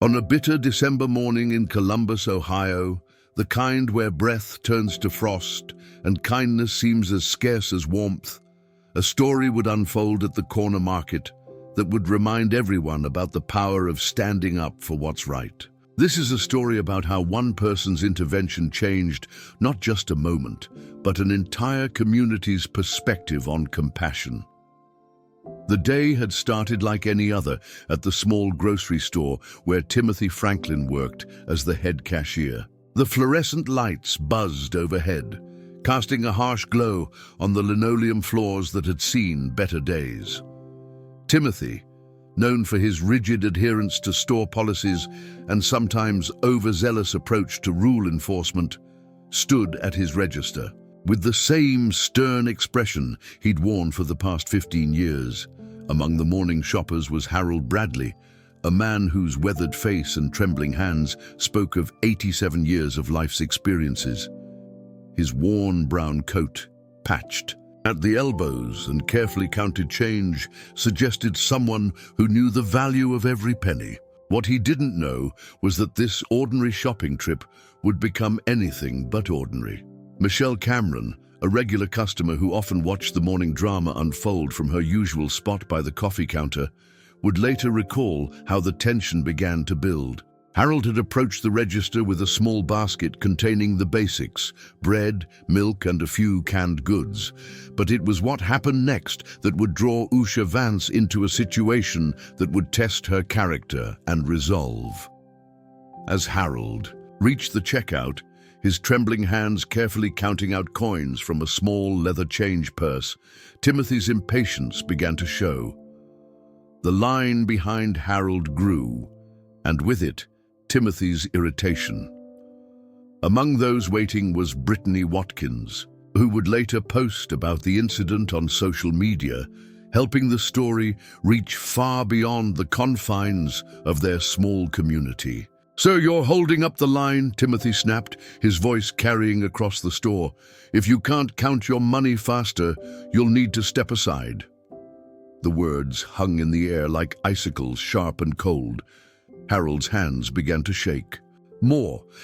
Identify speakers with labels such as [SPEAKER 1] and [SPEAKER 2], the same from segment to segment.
[SPEAKER 1] On a bitter December morning in Columbus, Ohio, the kind where breath turns to frost and kindness seems as scarce as warmth, a story would unfold at the corner market that would remind everyone about the power of standing up for what's right. This is a story about how one person's intervention changed not just a moment, but an entire community's perspective on compassion. The day had started like any other at the small grocery store where Timothy Franklin worked as the head cashier. The fluorescent lights buzzed overhead, casting a harsh glow on the linoleum floors that had seen better days. Timothy, known for his rigid adherence to store policies and sometimes overzealous approach to rule enforcement, stood at his register with the same stern expression he'd worn for the past 15 years. Among the morning shoppers was Harold Bradley, a man whose weathered face and trembling hands spoke of 87 years of life's experiences. His worn brown coat, patched at the elbows and carefully counted change, suggested someone who knew the value of every penny. What he didn't know was that this ordinary shopping trip would become anything but ordinary. Michelle Cameron, a regular customer who often watched the morning drama unfold from her usual spot by the coffee counter, would later recall how the tension began to build. Harold had approached the register with a small basket containing the basics, bread, milk, and a few canned goods. But it was what happened next that would draw Usha Vance into a situation that would test her character and resolve. As Harold reached the checkout, his trembling hands carefully counting out coins from a small leather change purse, Timothy's impatience began to show. The line behind Harold grew, and with it, Timothy's irritation. Among those waiting was Brittany Watkins, who would later post about the incident on social media, helping the story reach far beyond the confines of their small community. "So you're holding up the line," Timothy snapped, his voice carrying across the store. "If you can't count your money faster, you'll need to step aside." The words hung in the air like icicles, sharp and cold. Harold's hands began to shake,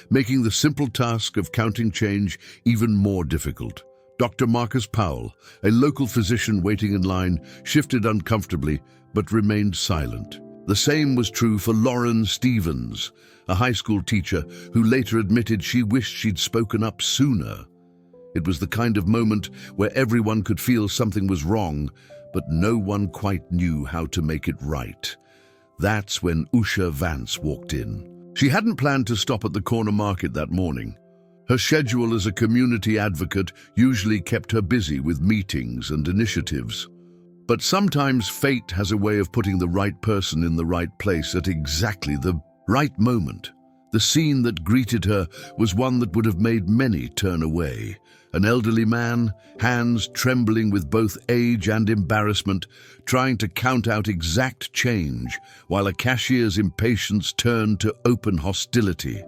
[SPEAKER 1] making the simple task of counting change even more difficult. Dr. Marcus Powell, a local physician waiting in line, shifted uncomfortably but remained silent. The same was true for Lauren Stevens, a high school teacher who later admitted she wished she'd spoken up sooner. It was the kind of moment where everyone could feel something was wrong, but no one quite knew how to make it right. That's when Usha Vance walked in. She hadn't planned to stop at the corner market that morning. Her schedule as a community advocate usually kept her busy with meetings and initiatives. But sometimes fate has a way of putting the right person in the right place at exactly the right moment. The scene that greeted her was one that would have made many turn away. An elderly man, hands trembling with both age and embarrassment, trying to count out exact change, while a cashier's impatience turned to open hostility.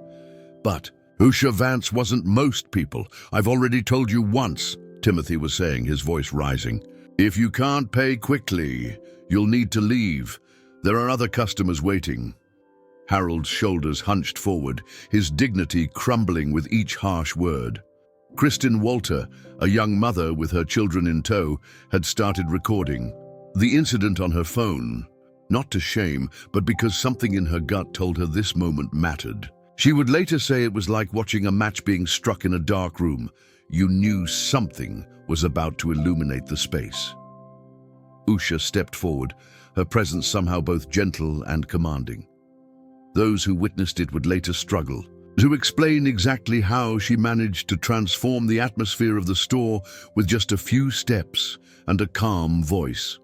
[SPEAKER 1] But Usha Vance wasn't most people. "I've already told you once," Timothy was saying, his voice rising. "If you can't pay quickly, you'll need to leave. There are other customers waiting." Harold's shoulders hunched forward, his dignity crumbling with each harsh word. Kristen Walter, a young mother with her children in tow, had started recording the incident on her phone, not to shame, but because something in her gut told her this moment mattered. She would later say it was like watching a match being struck in a dark room. You knew something was about to illuminate the space. Usha stepped forward, her presence somehow both gentle and commanding. Those who witnessed it would later struggle to explain exactly how she managed to transform the atmosphere of the store with just a few steps and a calm voice.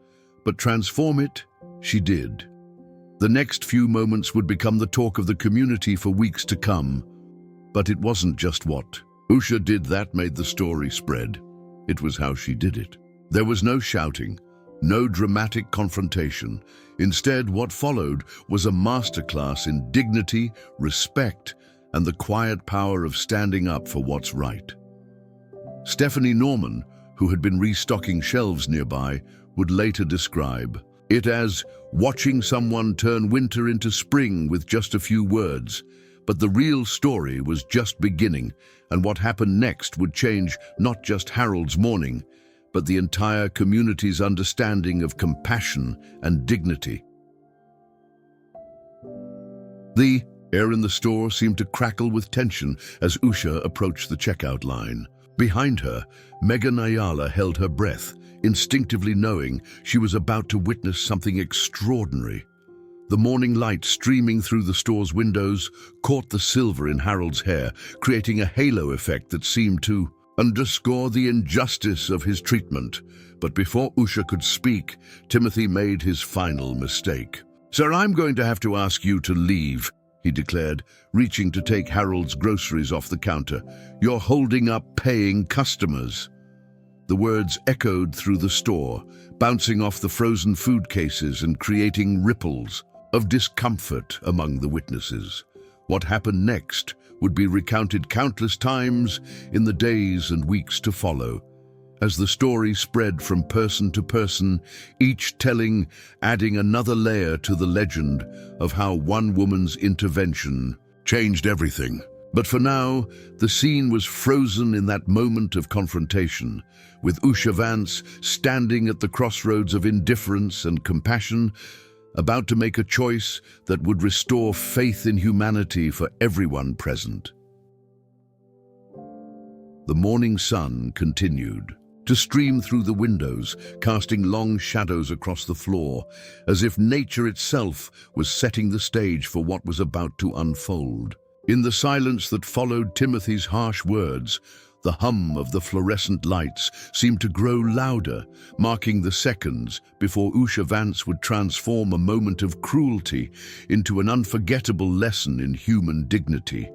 [SPEAKER 1] But transform it, she did. The next few moments would become the talk of the community for weeks to come. But it wasn't just what Usha did that made the story spread. It was how she did it. There was no shouting, no dramatic confrontation. Instead, what followed was a masterclass in dignity, respect, and the quiet power of standing up for what's right. Stephanie Norman, who had been restocking shelves nearby, would later describe it as watching someone turn winter into spring with just a few words. But the real story was just beginning, and what happened next would change not just Harold's morning, but the entire community's understanding of compassion and dignity. The air in the store seemed to crackle with tension as Usha approached the checkout line. Behind her, Megan Ayala held her breath, instinctively knowing she was about to witness something extraordinary. The morning light streaming through the store's windows caught the silver in Harold's hair, creating a halo effect that seemed to underscore the injustice of his treatment. But before Usha could speak, Timothy made his final mistake. "Sir, I'm going to have to ask you to leave," he declared, reaching to take Harold's groceries off the counter. "You're holding up paying customers." The words echoed through the store, bouncing off the frozen food cases and creating ripples of discomfort among the witnesses. What happened next would be recounted countless times in the days and weeks to follow, as the story spread from person to person, each telling, adding another layer to the legend of how one woman's intervention changed everything. But for now, the scene was frozen in that moment of confrontation, with Usha Vance standing at the crossroads of indifference and compassion, about to make a choice that would restore faith in humanity for everyone present. The morning sun continued to stream through the windows, casting long shadows across the floor, as if nature itself was setting the stage for what was about to unfold. In the silence that followed Timothy's harsh words, the hum of the fluorescent lights seemed to grow louder, marking the seconds before Usha Vance would transform a moment of cruelty into an unforgettable lesson in human dignity.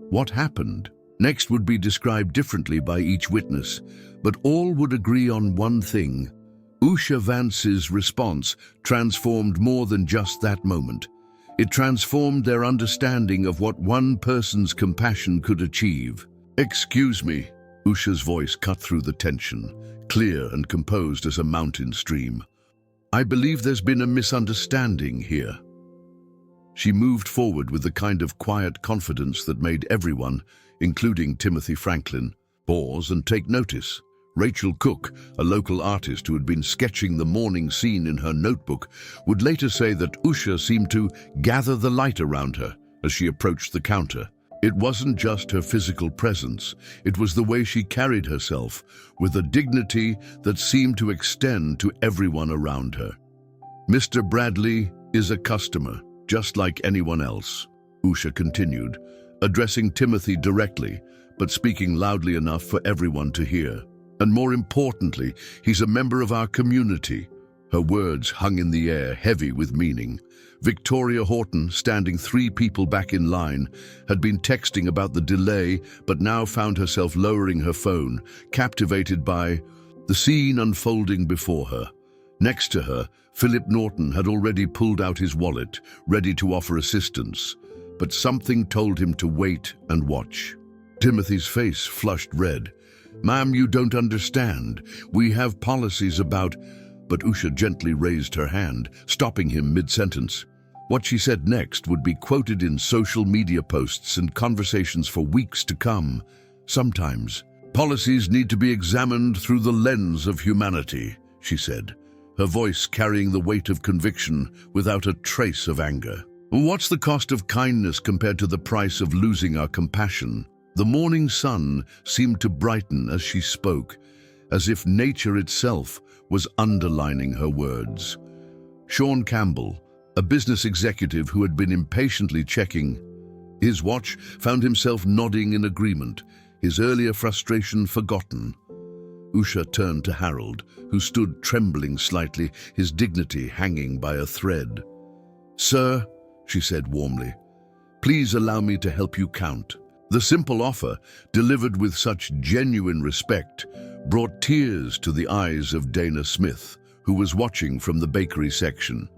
[SPEAKER 1] What happened next would be described differently by each witness, but all would agree on one thing. Usha Vance's response transformed more than just that moment. It transformed their understanding of what one person's compassion could achieve. "Excuse me," Usha's voice cut through the tension, clear and composed as a mountain stream. "I believe there's been a misunderstanding here." She moved forward with the kind of quiet confidence that made everyone, including Timothy Franklin, pause and take notice. Rachel Cook, a local artist who had been sketching the morning scene in her notebook, would later say that Usha seemed to gather the light around her as she approached the counter. It wasn't just her physical presence, it was the way she carried herself, with a dignity that seemed to extend to everyone around her. "Mr. Bradley is a customer, just like anyone else," Usha continued, addressing Timothy directly, but speaking loudly enough for everyone to hear. "And more importantly, he's a member of our community." Her words hung in the air, heavy with meaning. Victoria Horton, standing 3 people back in line, had been texting about the delay, but now found herself lowering her phone, captivated by the scene unfolding before her. Next to her, Philip Norton had already pulled out his wallet, ready to offer assistance, but something told him to wait and watch. Timothy's face flushed red. "Ma'am, you don't understand. We have policies about—" But Usha gently raised her hand, stopping him mid-sentence. What she said next would be quoted in social media posts and conversations for weeks to come. "Sometimes, policies need to be examined through the lens of humanity," she said, her voice carrying the weight of conviction without a trace of anger. "What's the cost of kindness compared to the price of losing our compassion?" The morning sun seemed to brighten as she spoke, as if nature itself was underlining her words. Sean Campbell, a business executive who had been impatiently checking his watch, found himself nodding in agreement, his earlier frustration forgotten. Usha turned to Harold, who stood trembling slightly, his dignity hanging by a thread. "Sir," she said warmly, "please allow me to help you count." The simple offer, delivered with such genuine respect, brought tears to the eyes of Dana Smith, who was watching from the bakery section.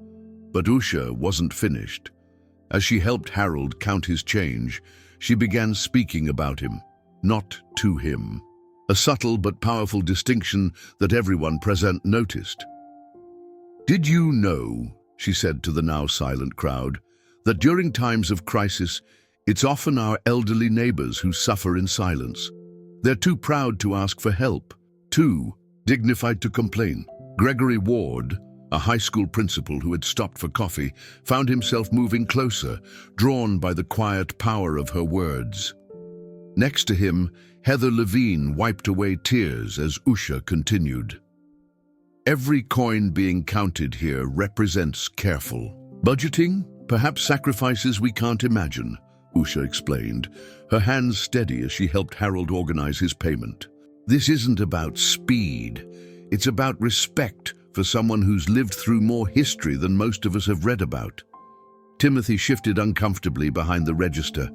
[SPEAKER 1] But Usha wasn't finished. As she helped Harold count his change, she began speaking about him, not to him. A subtle but powerful distinction that everyone present noticed. "Did you know," she said to the now silent crowd, "that during times of crisis, it's often our elderly neighbors who suffer in silence? They're too proud to ask for help, too dignified to complain." Gregory Ward, a high school principal who had stopped for coffee, found himself moving closer, drawn by the quiet power of her words. Next to him, Heather Levine wiped away tears as Usha continued. "Every coin being counted here represents careful budgeting, perhaps sacrifices we can't imagine," Usha explained, her hands steady as she helped Harold organize his payment. "This isn't about speed. It's about respect for someone who's lived through more history than most of us have read about." Timothy shifted uncomfortably behind the register,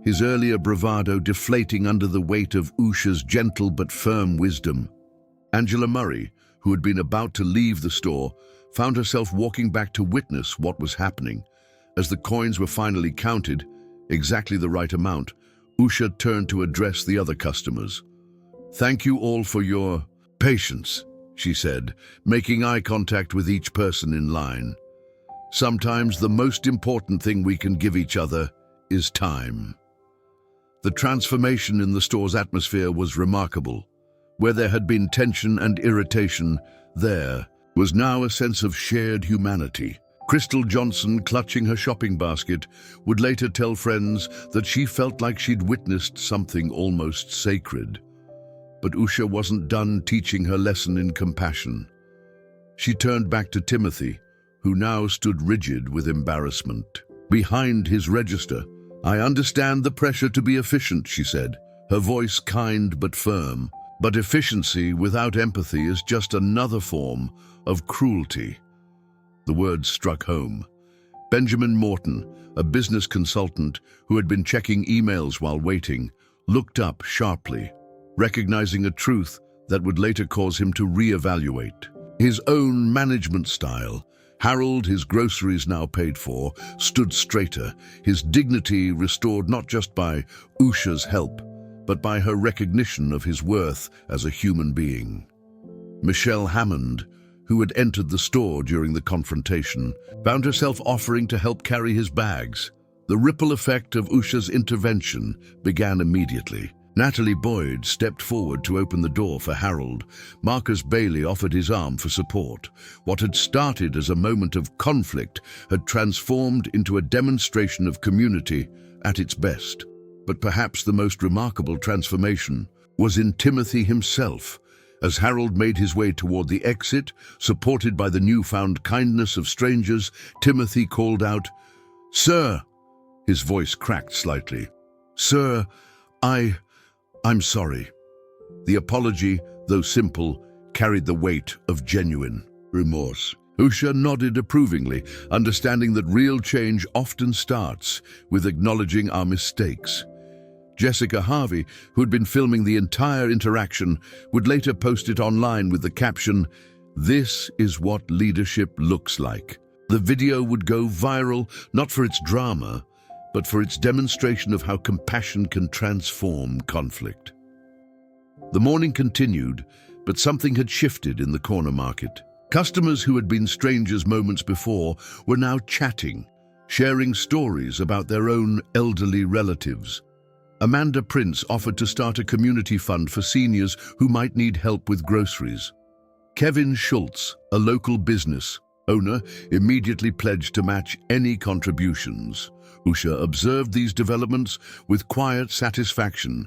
[SPEAKER 1] his earlier bravado deflating under the weight of Usha's gentle but firm wisdom. Angela Murray, who had been about to leave the store, found herself walking back to witness what was happening. As the coins were finally counted, exactly the right amount, Usha turned to address the other customers. "Thank you all for your patience," she said, making eye contact with each person in line. "Sometimes the most important thing we can give each other is time." The transformation in the store's atmosphere was remarkable. Where there had been tension and irritation, there was now a sense of shared humanity. Crystal Johnson, clutching her shopping basket, would later tell friends that she felt like she'd witnessed something almost sacred. But Usha wasn't done teaching her lesson in compassion. She turned back to Timothy, who now stood rigid with embarrassment. Behind his register, "I understand the pressure to be efficient," she said, her voice kind but firm. "But efficiency without empathy is just another form of cruelty." The words struck home. Benjamin Morton, a business consultant who had been checking emails while waiting, looked up sharply, recognizing a truth that would later cause him to reevaluate his own management style. Harold, his groceries now paid for, stood straighter, his dignity restored not just by Usha's help, but by her recognition of his worth as a human being. Michelle Hammond, who had entered the store during the confrontation, found herself offering to help carry his bags. The ripple effect of Usha's intervention began immediately. Natalie Boyd stepped forward to open the door for Harold. Marcus Bailey offered his arm for support. What had started as a moment of conflict had transformed into a demonstration of community at its best. But perhaps the most remarkable transformation was in Timothy himself. As Harold made his way toward the exit, supported by the newfound kindness of strangers, Timothy called out, "Sir!" His voice cracked slightly. "Sir, I'm sorry." The apology, though simple, carried the weight of genuine remorse. Usha nodded approvingly, understanding that real change often starts with acknowledging our mistakes. Jessica Harvey, who had been filming the entire interaction, would later post it online with the caption, "This is what leadership looks like." The video would go viral, not for its drama, but for its demonstration of how compassion can transform conflict. The morning continued, but something had shifted in the corner market. Customers who had been strangers moments before were now chatting, sharing stories about their own elderly relatives. Amanda Prince offered to start a community fund for seniors who might need help with groceries. Kevin Schultz, a local business owner, immediately pledged to match any contributions. Usha observed these developments with quiet satisfaction,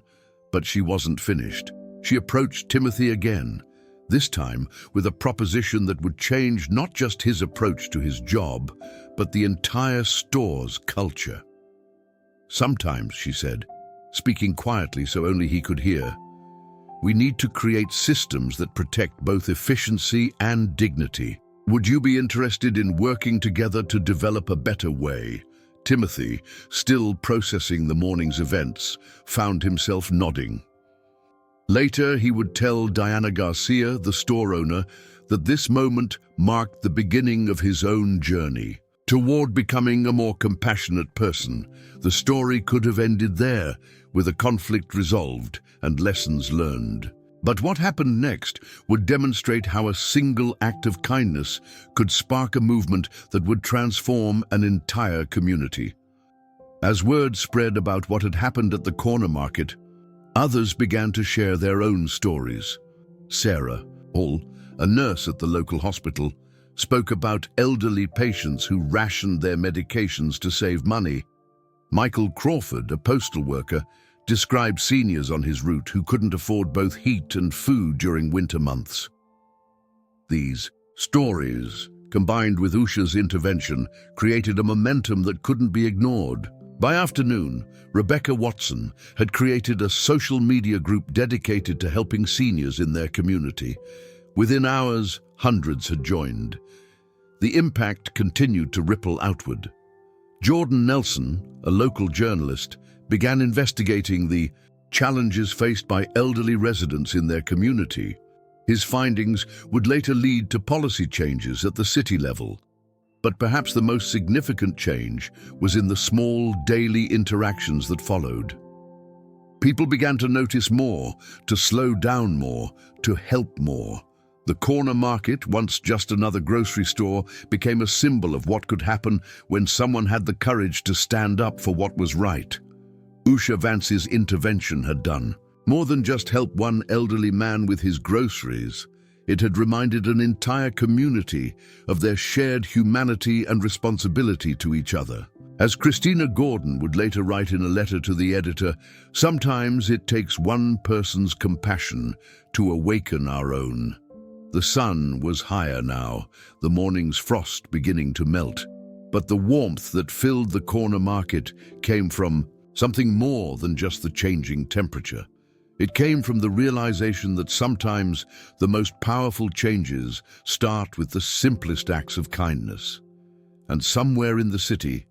[SPEAKER 1] but she wasn't finished. She approached Timothy again, this time with a proposition that would change not just his approach to his job, but the entire store's culture. "Sometimes," she said, speaking quietly so only he could hear, "we need to create systems that protect both efficiency and dignity. Would you be interested in working together to develop a better way?" Timothy, still processing the morning's events, found himself nodding. Later, he would tell Diana Garcia, the store owner, that this moment marked the beginning of his own journey toward becoming a more compassionate person. The story could have ended there, with a conflict resolved and lessons learned. But what happened next would demonstrate how a single act of kindness could spark a movement that would transform an entire community. As word spread about what had happened at the corner market, others began to share their own stories. Sarah, a nurse at the local hospital, spoke about elderly patients who rationed their medications to save money. Michael Crawford, a postal worker, described seniors on his route who couldn't afford both heat and food during winter months. These stories, combined with Usha's intervention, created a momentum that couldn't be ignored. By afternoon, Rebecca Watson had created a social media group dedicated to helping seniors in their community. Within hours, hundreds had joined. The impact continued to ripple outward. Jordan Nelson, a local journalist, began investigating the challenges faced by elderly residents in their community. His findings would later lead to policy changes at the city level. But perhaps the most significant change was in the small daily interactions that followed. People began to notice more, to slow down more, to help more. The corner market, once just another grocery store, became a symbol of what could happen when someone had the courage to stand up for what was right. Usha Vance's intervention had done more than just help one elderly man with his groceries. It had reminded an entire community of their shared humanity and responsibility to each other. As Christina Gordon would later write in a letter to the editor, sometimes it takes one person's compassion to awaken our own. The sun was higher now, the morning's frost beginning to melt. But the warmth that filled the corner market came from something more than just the changing temperature. It came from the realization that sometimes the most powerful changes start with the simplest acts of kindness. And somewhere in the city,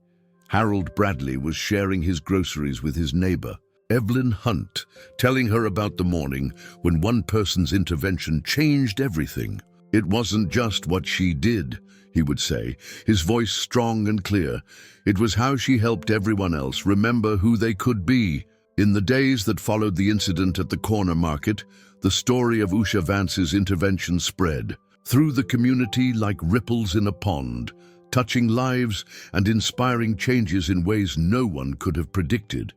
[SPEAKER 1] Harold Bradley was sharing his groceries with his neighbor, Evelyn Hunt, telling her about the morning when one person's intervention changed everything. It wasn't just what she did, he would say, his voice strong and clear. It was how she helped everyone else remember who they could be. In the days that followed the incident at the corner market, the story of Usha Vance's intervention spread through the community like ripples in a pond, touching lives and inspiring changes in ways no one could have predicted.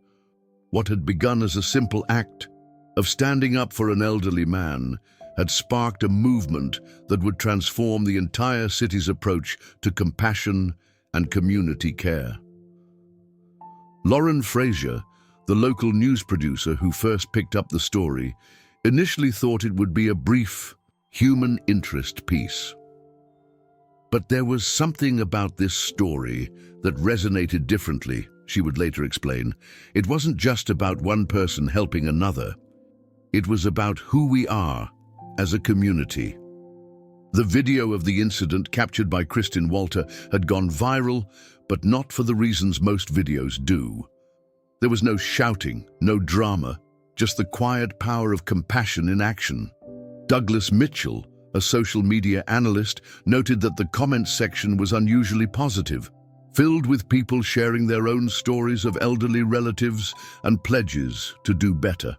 [SPEAKER 1] What had begun as a simple act of standing up for an elderly man had sparked a movement that would transform the entire city's approach to compassion and community care. Lauren Frazier, the local news producer who first picked up the story, initially thought it would be a brief, human interest piece. But there was something about this story that resonated differently, she would later explain. It wasn't just about one person helping another. It was about who we are as a community. The video of the incident captured by Kristen Walter had gone viral, but not for the reasons most videos do. There was no shouting, no drama, just the quiet power of compassion in action. Douglas Mitchell, a social media analyst, noted that the comments section was unusually positive, filled with people sharing their own stories of elderly relatives and pledges to do better.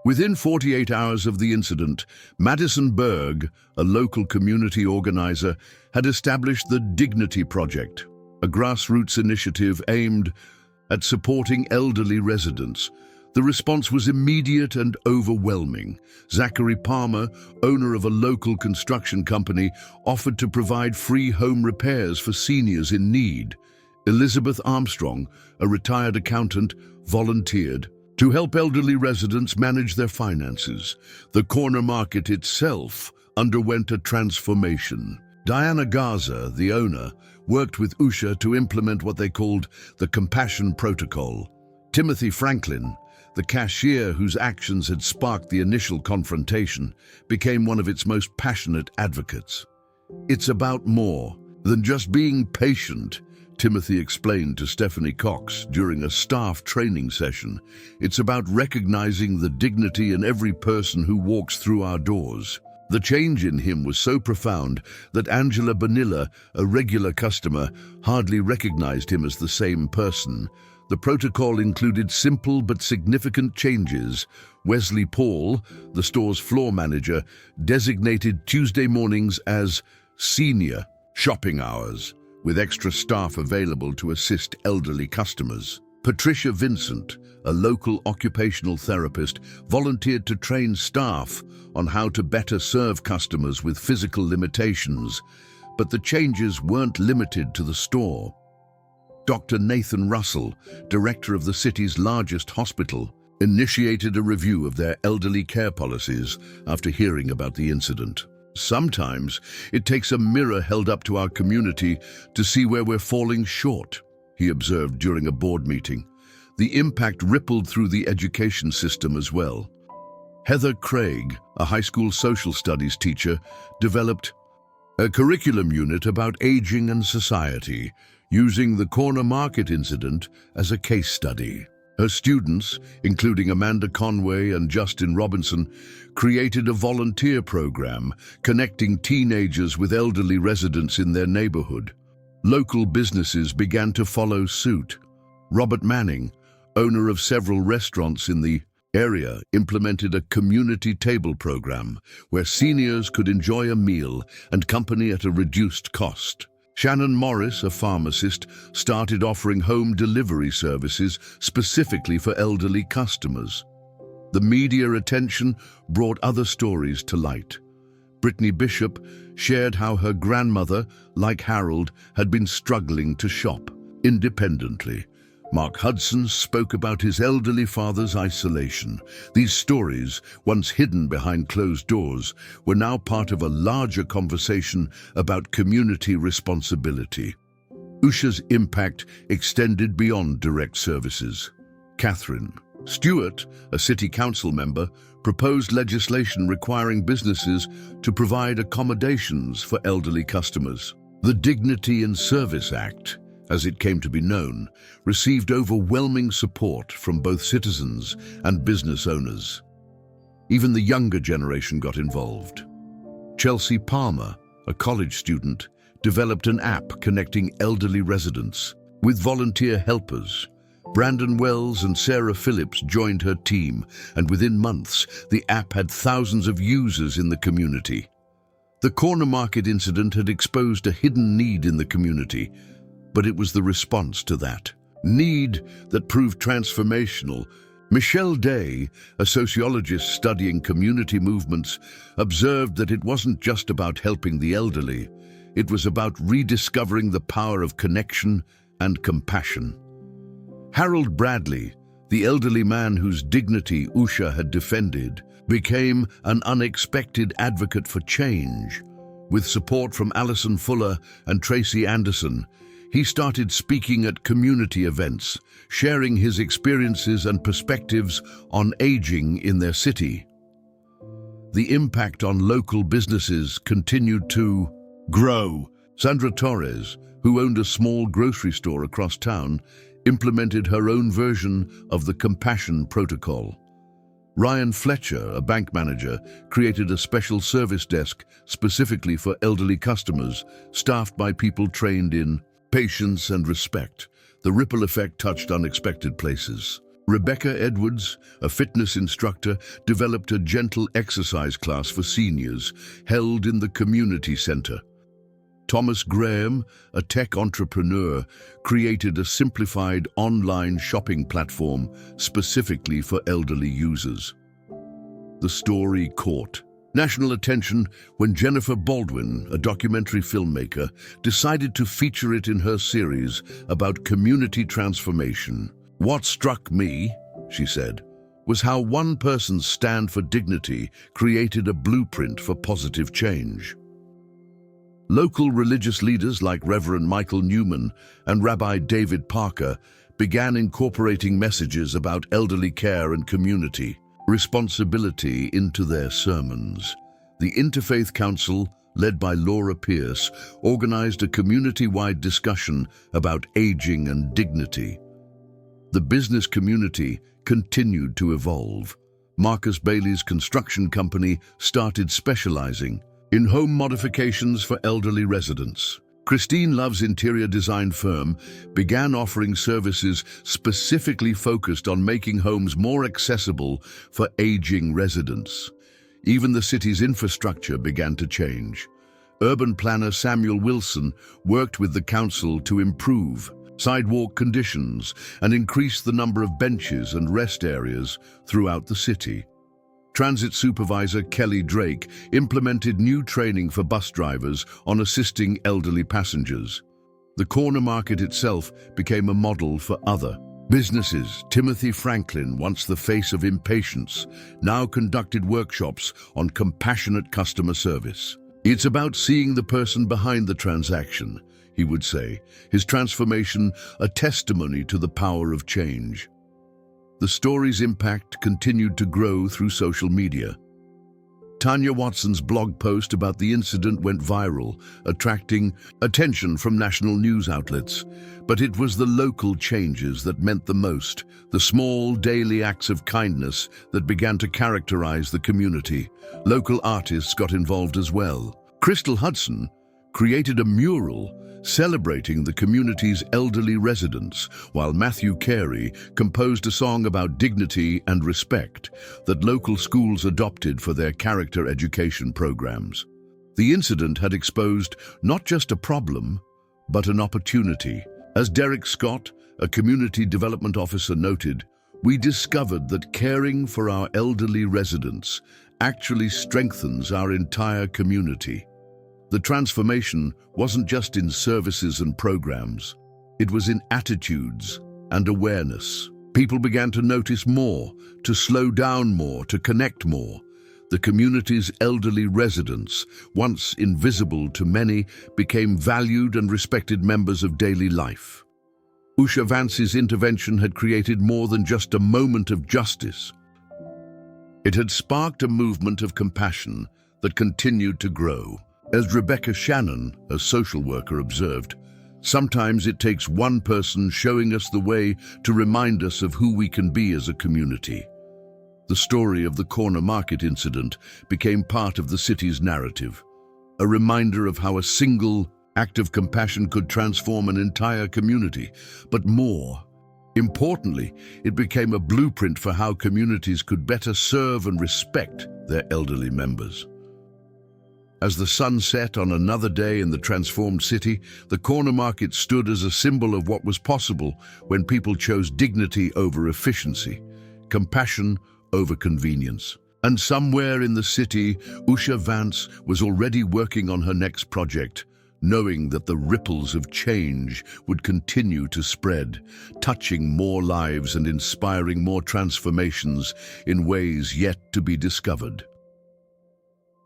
[SPEAKER 1] Within 48 hours of the incident, Madison Berg, a local community organizer, had established the Dignity Project, a grassroots initiative aimed at supporting elderly residents. The response was immediate and overwhelming. Zachary Palmer, owner of a local construction company, offered to provide free home repairs for seniors in need. Elizabeth Armstrong, a retired accountant, volunteered to help elderly residents manage their finances. The corner market itself underwent a transformation. Diana Garza, the owner, worked with Usha to implement what they called the Compassion Protocol. Timothy Franklin, the cashier whose actions had sparked the initial confrontation, became one of its most passionate advocates. "It's about more than just being patient," Timothy explained to Stephanie Cox during a staff training session. "It's about recognizing the dignity in every person who walks through our doors." The change in him was so profound that Angela Bonilla, a regular customer, hardly recognized him as the same person. The protocol included simple but significant changes. Wesley Paul, the store's floor manager, designated Tuesday mornings as senior shopping hours, with extra staff available to assist elderly customers. Patricia Vincent, a local occupational therapist, volunteered to train staff on how to better serve customers with physical limitations, but the changes weren't limited to the store. Dr. Nathan Russell, director of the city's largest hospital, initiated a review of their elderly care policies after hearing about the incident. Sometimes it takes a mirror held up to our community to see where we're falling short, he observed during a board meeting. The impact rippled through the education system as well. Heather Craig, a high school social studies teacher, developed a curriculum unit about aging and society, using the corner market incident as a case study. Her students, including Amanda Conway and Justin Robinson, created a volunteer program connecting teenagers with elderly residents in their neighborhood. Local businesses began to follow suit. Robert Manning, owner of several restaurants in the area, implemented a community table program where seniors could enjoy a meal and company at a reduced cost. Shannon Morris, a pharmacist, started offering home delivery services specifically for elderly customers. The media attention brought other stories to light. Brittany Bishop shared how her grandmother, like Harold, had been struggling to shop independently. Mark Hudson spoke about his elderly father's isolation. These stories, once hidden behind closed doors, were now part of a larger conversation about community responsibility. Usha's impact extended beyond direct services. Catherine Stewart, a city council member, proposed legislation requiring businesses to provide accommodations for elderly customers. The Dignity in Service Act, as it came to be known, received overwhelming support from both citizens and business owners. Even the younger generation got involved. Chelsea Palmer, a college student, developed an app connecting elderly residents with volunteer helpers. Brandon Wells and Sarah Phillips joined her team, and within months, the app had thousands of users in the community. The corner market incident had exposed a hidden need in the community, but it was the response to that need that proved transformational. Michelle Day, a sociologist studying community movements, observed that it wasn't just about helping the elderly, it was about rediscovering the power of connection and compassion. Harold Bradley, the elderly man whose dignity Usha had defended, became an unexpected advocate for change. With support from Alison Fuller and Tracy Anderson, he started speaking at community events, sharing his experiences and perspectives on aging in their city. The impact on local businesses continued to grow. Sandra Torres, who owned a small grocery store across town, implemented her own version of the Compassion Protocol. Ryan Fletcher, a bank manager, created a special service desk specifically for elderly customers, staffed by people trained in patience and respect. The ripple effect touched unexpected places. Rebecca Edwards, a fitness instructor, developed a gentle exercise class for seniors, held in the community center. Thomas Graham, a tech entrepreneur, created a simplified online shopping platform specifically for elderly users. The story caught national attention when Jennifer Baldwin, a documentary filmmaker, decided to feature it in her series about community transformation. "What struck me," she said, "was how one person's stand for dignity created a blueprint for positive change." Local religious leaders like Reverend Michael Newman and Rabbi David Parker began incorporating messages about elderly care and community responsibility into their sermons. The Interfaith Council, led by Laura Pierce, organized a community-wide discussion about aging and dignity. The business community continued to evolve. Marcus Bailey's construction company started specializing in home modifications for elderly residents. Christine Love's interior design firm began offering services specifically focused on making homes more accessible for aging residents. Even the city's infrastructure began to change. Urban planner Samuel Wilson worked with the council to improve sidewalk conditions and increase the number of benches and rest areas throughout the city. Transit supervisor Kelly Drake implemented new training for bus drivers on assisting elderly passengers. The corner market itself became a model for other businesses. Timothy Franklin, once the face of impatience, now conducted workshops on compassionate customer service. "It's about seeing the person behind the transaction," he would say, his transformation a testimony to the power of change. The story's impact continued to grow through social media. Tanya Watson's blog post about the incident went viral, attracting attention from national news outlets. But it was the local changes that meant the most, the small daily acts of kindness that began to characterize the community. Local artists got involved as well. Crystal Hudson created a mural celebrating the community's elderly residents, while Matthew Carey composed a song about dignity and respect that local schools adopted for their character education programs. The incident had exposed not just a problem, but an opportunity. As Derek Scott, a community development officer, noted, "We discovered that caring for our elderly residents actually strengthens our entire community." The transformation wasn't just in services and programs. It was in attitudes and awareness. People began to notice more, to slow down more, to connect more. The community's elderly residents, once invisible to many, became valued and respected members of daily life. Usha Vance's intervention had created more than just a moment of justice. It had sparked a movement of compassion that continued to grow. As Rebecca Shannon, a social worker, observed, "Sometimes it takes one person showing us the way to remind us of who we can be as a community." The story of the corner market incident became part of the city's narrative, a reminder of how a single act of compassion could transform an entire community. But more importantly, it became a blueprint for how communities could better serve and respect their elderly members. As the sun set on another day in the transformed city, the corner market stood as a symbol of what was possible when people chose dignity over efficiency, compassion over convenience. And somewhere in the city, Usha Vance was already working on her next project, knowing that the ripples of change would continue to spread, touching more lives and inspiring more transformations in ways yet to be discovered.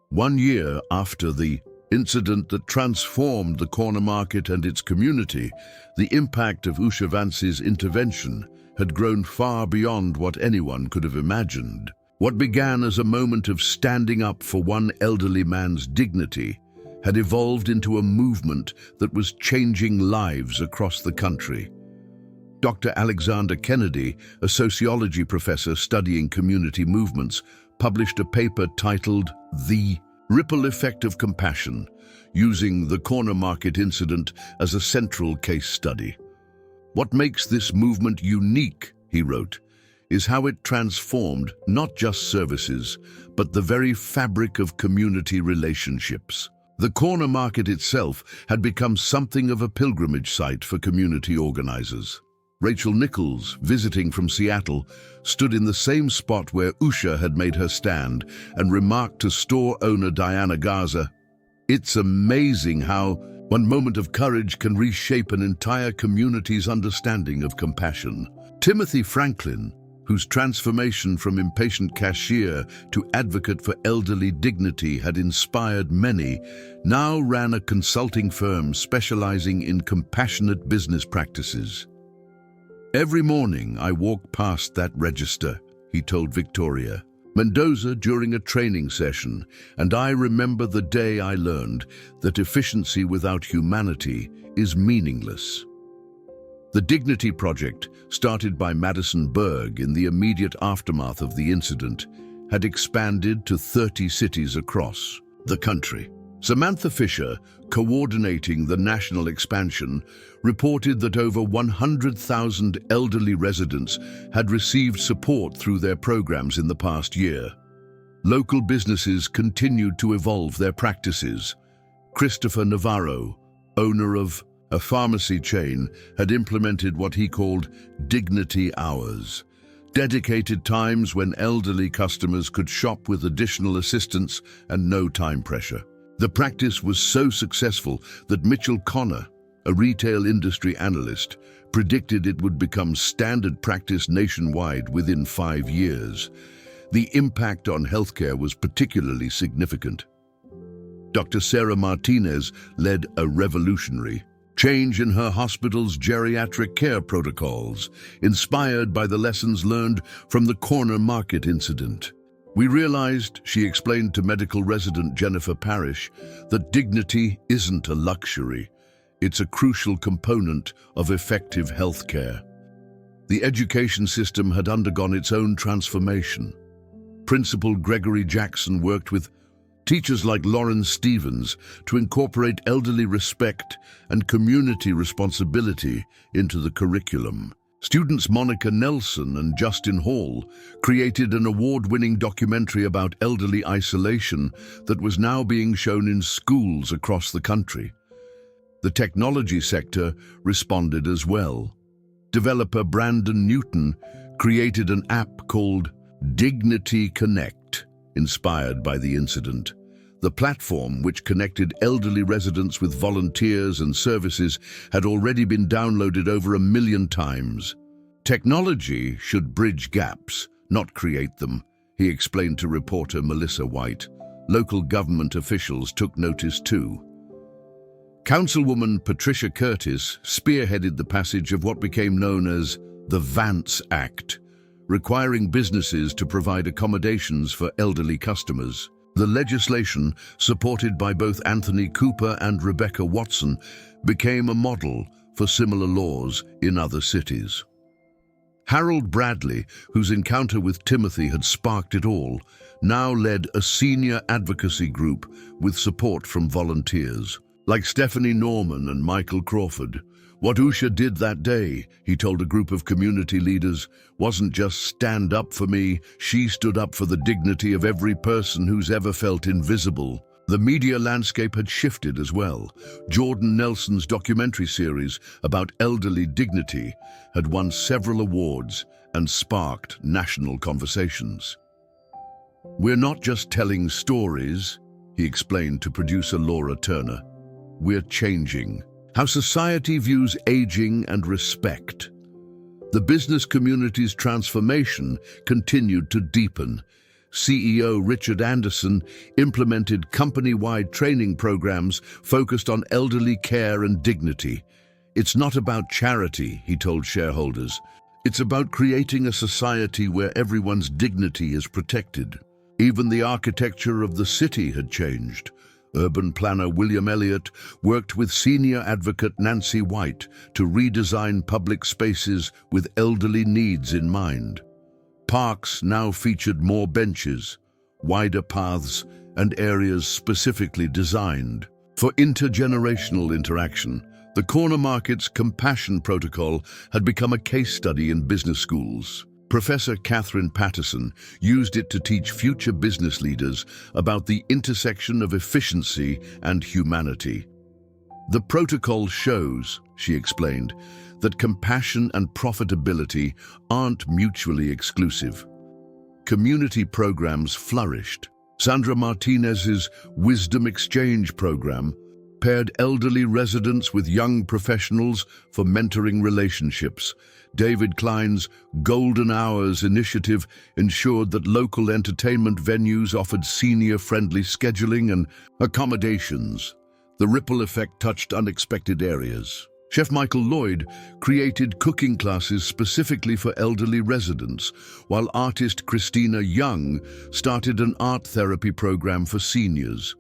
[SPEAKER 1] 1 year after the incident that transformed the corner market and its community, the impact of Usha Vance's intervention had grown far beyond what anyone could have imagined. What began as a moment of standing up for one elderly man's dignity had evolved into a movement that was changing lives across the country. Dr. Alexander Kennedy, a sociology professor studying community movements, published a paper titled "The Ripple Effect of Compassion," using the corner market incident as a central case study. "What makes this movement unique," he wrote, "is how it transformed not just services, but the very fabric of community relationships." The corner market itself had become something of a pilgrimage site for community organizers. Rachel Nichols, visiting from Seattle, stood in the same spot where Usha had made her stand and remarked to store owner Diana Garza, "It's amazing how one moment of courage can reshape an entire community's understanding of compassion." Timothy Franklin, whose transformation from impatient cashier to advocate for elderly dignity had inspired many, now ran a consulting firm specializing in compassionate business practices. "Every morning I walk past that register," he told Victoria Mendoza during a training session, "and I remember the day I learned that efficiency without humanity is meaningless." The Dignity Project, started by Madison Berg in the immediate aftermath of the incident, had expanded to 30 cities across the country. Samantha Fisher, coordinating the national expansion, reported that over 100,000 elderly residents had received support through their programs in the past year. Local businesses continued to evolve their practices. Christopher Navarro, owner of a pharmacy chain, had implemented what he called dignity hours, dedicated times when elderly customers could shop with additional assistance and no time pressure. The practice was so successful that Mitchell Connor, a retail industry analyst, predicted it would become standard practice nationwide within 5 years. The impact on healthcare was particularly significant. Dr. Sarah Martinez led a revolutionary change in her hospital's geriatric care protocols, inspired by the lessons learned from the corner market incident. "We realized," she explained to medical resident Jennifer Parrish, "that dignity isn't a luxury. It's a crucial component of effective healthcare." The education system had undergone its own transformation. Principal Gregory Jackson worked with teachers like Lauren Stevens to incorporate elderly respect and community responsibility into the curriculum. Students Monica Nelson and Justin Hall created an award-winning documentary about elderly isolation that was now being shown in schools across the country. The technology sector responded as well. Developer Brandon Newton created an app called Dignity Connect, inspired by the incident. The platform, which connected elderly residents with volunteers and services, had already been downloaded over 1 million times. "Technology should bridge gaps, not create them," he explained to reporter Melissa White. Local government officials took notice too. Councilwoman Patricia Curtis spearheaded the passage of what became known as the Vance Act, requiring businesses to provide accommodations for elderly customers. The legislation, supported by both Anthony Cooper and Rebecca Watson, became a model for similar laws in other cities. Harold Bradley, whose encounter with Timothy had sparked it all, now led a senior advocacy group with support from volunteers. Like Stephanie Norman and Michael Crawford, what Usha did that day, he told a group of community leaders, wasn't just stand up for me, she stood up for the dignity of every person who's ever felt invisible. The media landscape had shifted as well. Jordan Nelson's documentary series about elderly dignity had won several awards and sparked national conversations. "We're not just telling stories," he explained to producer Laura Turner. "We're changing how society views aging and respect." The business community's transformation continued to deepen. CEO Richard Anderson implemented company-wide training programs focused on elderly care and dignity. "It's not about charity," he told shareholders. "It's about creating a society where everyone's dignity is protected." Even the architecture of the city had changed. Urban planner William Elliott worked with senior advocate Nancy White to redesign public spaces with elderly needs in mind. Parks now featured more benches, wider paths, and areas specifically designed for intergenerational interaction. The Corner Market's Compassion Protocol had become a case study in business schools. Professor Catherine Patterson used it to teach future business leaders about the intersection of efficiency and humanity. "The protocol shows," she explained, "that compassion and profitability aren't mutually exclusive." Community programs flourished. Sandra Martinez's Wisdom Exchange program paired elderly residents with young professionals for mentoring relationships. David Klein's Golden Hours initiative ensured that local entertainment venues offered senior-friendly scheduling and accommodations. The ripple effect touched unexpected areas. Chef Michael Lloyd created cooking classes specifically for elderly residents, while artist Christina Young started an art therapy program for seniors.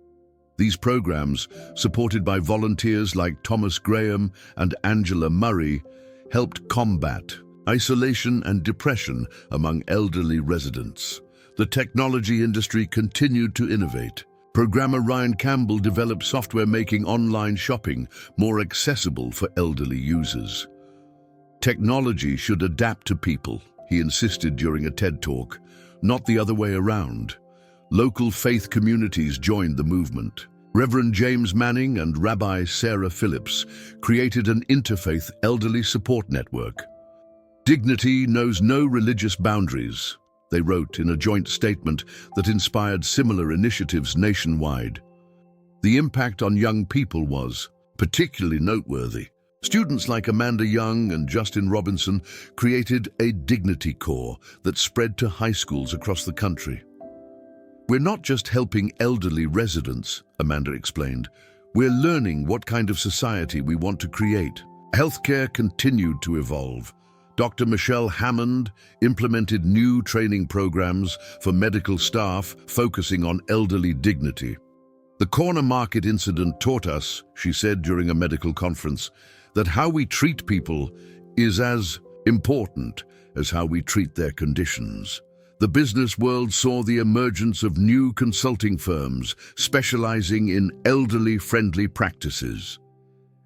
[SPEAKER 1] These programs, supported by volunteers like Thomas Graham and Angela Murray, helped combat isolation and depression among elderly residents. The technology industry continued to innovate. Programmer Ryan Campbell developed software making online shopping more accessible for elderly users. Technology should adapt to people, he insisted during a TED Talk, not the other way around. Local faith communities joined the movement. Reverend James Manning and Rabbi Sarah Phillips created an interfaith elderly support network. Dignity knows no religious boundaries, they wrote in a joint statement that inspired similar initiatives nationwide. The impact on young people was particularly noteworthy. Students like Amanda Young and Justin Robinson created a Dignity Corps that spread to high schools across the country. "We're not just helping elderly residents," Amanda explained. "We're learning what kind of society we want to create." Healthcare continued to evolve. Dr. Michelle Hammond implemented new training programs for medical staff focusing on elderly dignity. "The corner market incident taught us," she said during a medical conference, "that how we treat people is as important as how we treat their conditions." The business world saw the emergence of new consulting firms specializing in elderly-friendly practices.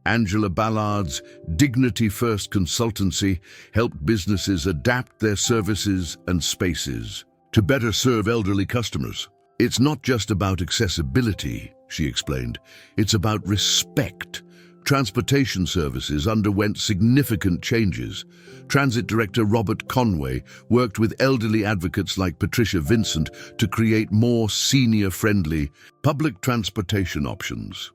[SPEAKER 1] Angela Ballard's Dignity First consultancy helped businesses adapt their services and spaces to better serve elderly customers. "It's not just about accessibility," she explained. "It's about respect." Transportation services underwent significant changes. Transit director Robert Conway worked with elderly advocates like Patricia Vincent to create more senior-friendly public transportation options.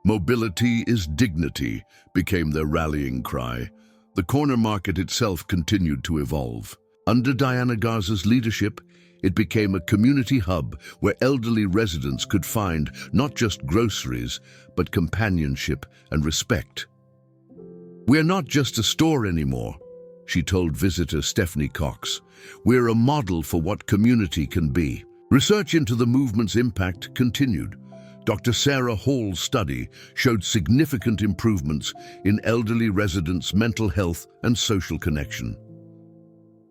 [SPEAKER 1] "Mobility is dignity" became their rallying cry. The corner market itself continued to evolve. Under Diana Garza's leadership, it became a community hub where elderly residents could find not just groceries, but companionship and respect. "We're not just a store anymore," she told visitor Stephanie Cox. "We're a model for what community can be." Research into the movement's impact continued. Dr. Sarah Hall's study showed significant improvements in elderly residents' mental health and social connection.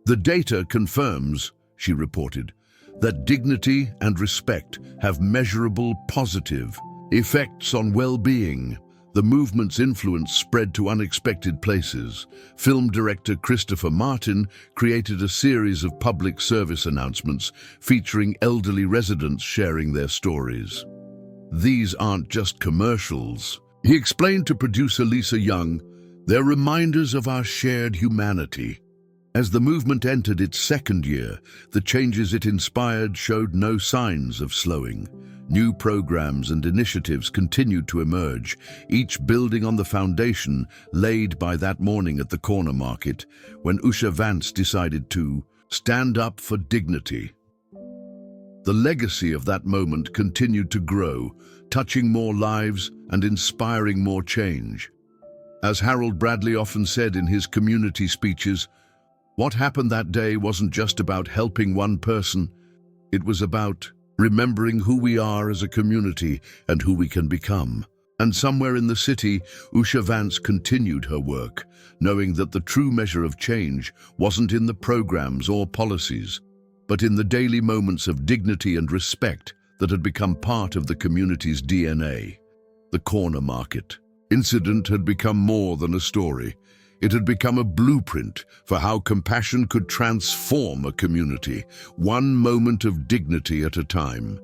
[SPEAKER 1] "The data confirms," she reported, "that dignity and respect have measurable positive effects on well-being." The movement's influence spread to unexpected places. Film director Christopher Martin created a series of public service announcements featuring elderly residents sharing their stories. "These aren't just commercials," he explained to producer Lisa Young. "They're reminders of our shared humanity." As the movement entered its second year, the changes it inspired showed no signs of slowing. New programs and initiatives continued to emerge, each building on the foundation laid by that morning at the corner market, when Usha Vance decided to stand up for dignity. The legacy of that moment continued to grow, touching more lives and inspiring more change. As Harold Bradley often said in his community speeches, what happened that day wasn't just about helping one person, it was about remembering who we are as a community and who we can become. And somewhere in the city, Usha Vance continued her work, knowing that the true measure of change wasn't in the programs or policies, but in the daily moments of dignity and respect that had become part of the community's DNA. The corner market incident had become more than a story. It had become a blueprint for how compassion could transform a community, one moment of dignity at a time.